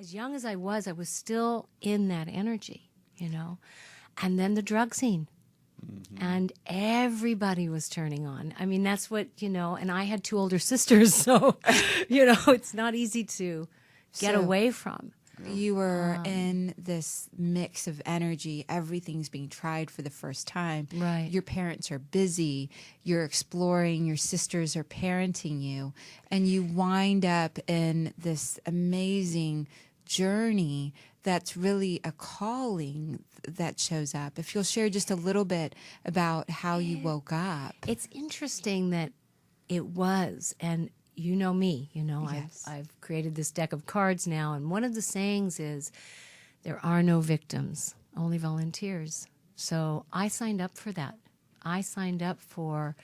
as young as I was still in that energy, you know. And then the drug scene. Mm-hmm. And everybody was turning on. I mean, that's what, you know, and I had 2 older sisters, so, you know, it's not easy to get away from. You were in this mix of energy. Everything's being tried for the first time. Right. Your parents are busy. You're exploring. Your sisters are parenting you. And you wind up in this amazing journey that's really a calling that shows up. If you'll share just a little bit about how you woke up. It's interesting that it was, and you know me, you know, Yes. I've created this deck of cards now, and one of the sayings is, there are no victims, only volunteers. So I signed up for that. I signed up for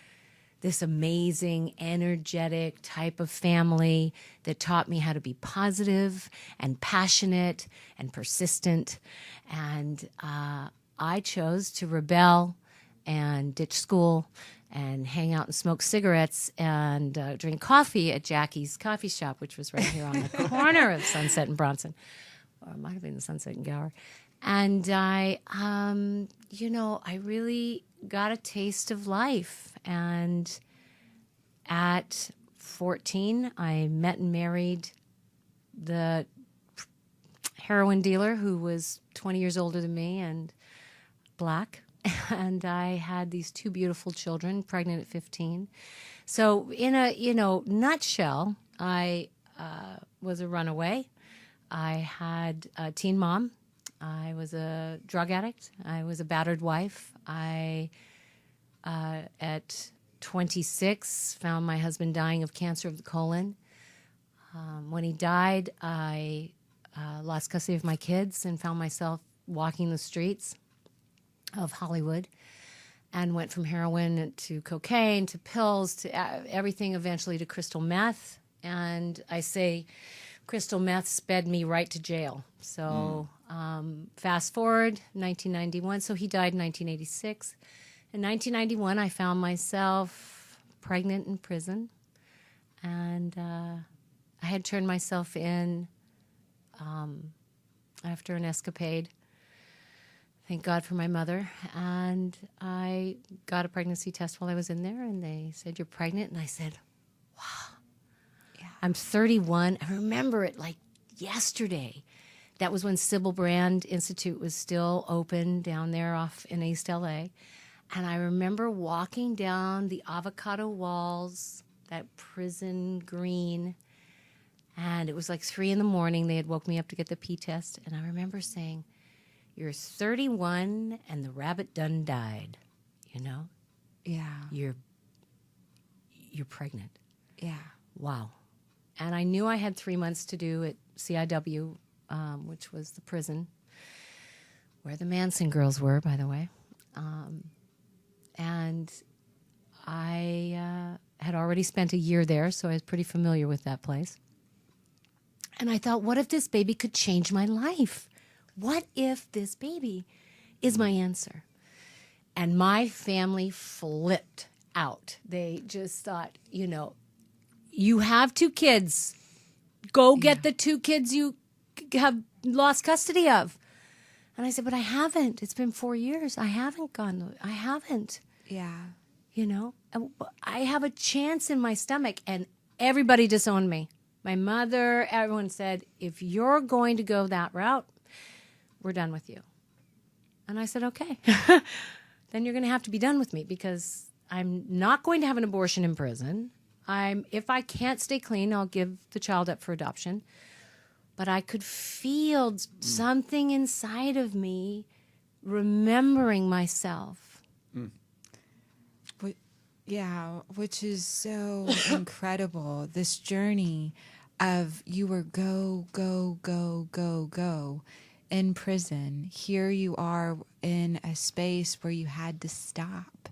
this amazing, energetic type of family that taught me how to be positive and passionate and persistent. And I chose to rebel and ditch school and hang out and smoke cigarettes and drink coffee at Jackie's Coffee Shop, which was right here on the corner of Sunset and Bronson. Or it might have been the Sunset and Gower. And I, you know, I really got a taste of life. And at 14, I met and married the heroin dealer who was 20 years older than me and black. And I had these 2 beautiful children, pregnant at 15. So in a, you know, nutshell, I was a runaway. I had a teen mom. I was a drug addict. I was a battered wife. I, at 26, found my husband dying of cancer of the colon. When he died, I lost custody of my kids and found myself walking the streets of Hollywood and went from heroin to cocaine to pills to everything, eventually to crystal meth. And I say crystal meth sped me right to jail. So fast forward, 1991. So he died in 1986. In 1991, I found myself pregnant in prison. And I had turned myself in after an escapade. Thank God for my mother. And I got a pregnancy test while I was in there, and they said, "You're pregnant." And I said, wow. Yeah. I'm 31. I remember it like yesterday. That was when Sybil Brand Institute was still open down there off in East LA. And I remember walking down the avocado walls, that prison green, and it was like 3 a.m. They had woke me up to get the pee test. And I remember saying, "You're 31 and the rabbit done died, you know? Yeah. You're pregnant." Yeah. Wow. And I knew I had 3 months to do at CIW, which was the prison where the Manson girls were, by the way. And I had already spent a year there, so I was pretty familiar with that place. And I thought, what if this baby could change my life? What if this baby is my answer? And my family flipped out. They just thought, you know, you have 2 kids. Go get the 2 kids you have lost custody of. And I said, but I haven't. It's been 4 years. I haven't gone. I haven't. Yeah. You know, I have a chance in my stomach, and everybody disowned me. My mother, everyone said, if you're going to go that route, we're done with you. And I said, okay, then you're going to have to be done with me, because I'm not going to have an abortion in prison. If I can't stay clean, I'll give the child up for adoption. But I could feel something inside of me remembering myself. Yeah, which is so incredible. This journey of you were go, go, go, go, go in prison. Here you are in a space where you had to stop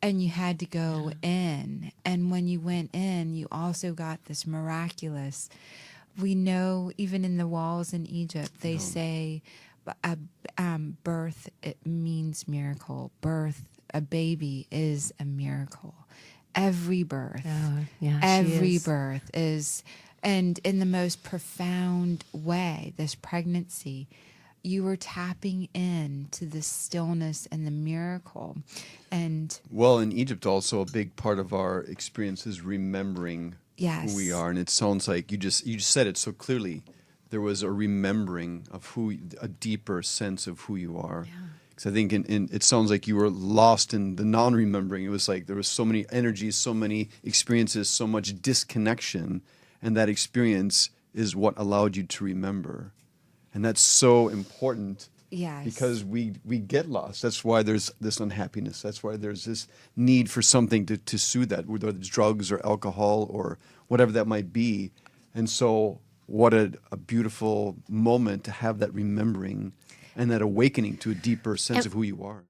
and you had to go in. And when you went in, you also got this miraculous. We know even in the walls in Egypt, they say birth, it means miracle. Birth, a baby is a miracle. Every birth, every birth is And in the most profound way, this pregnancy, you were tapping into the stillness and the miracle. And well, in Egypt also, a big part of our experience is remembering yes, who we are. And it sounds like you just said it so clearly. There was a remembering of a deeper sense of who you are. Yeah. Because I think it sounds like you were lost in the non-remembering. It was like there was so many energies, so many experiences, so much disconnection. And that experience is what allowed you to remember. And that's so important. yes, Because we get lost. That's why there's this unhappiness. That's why there's this need for something to soothe that, whether it's drugs or alcohol or whatever that might be. And so what a beautiful moment to have that remembering and that awakening to a deeper sense of who you are.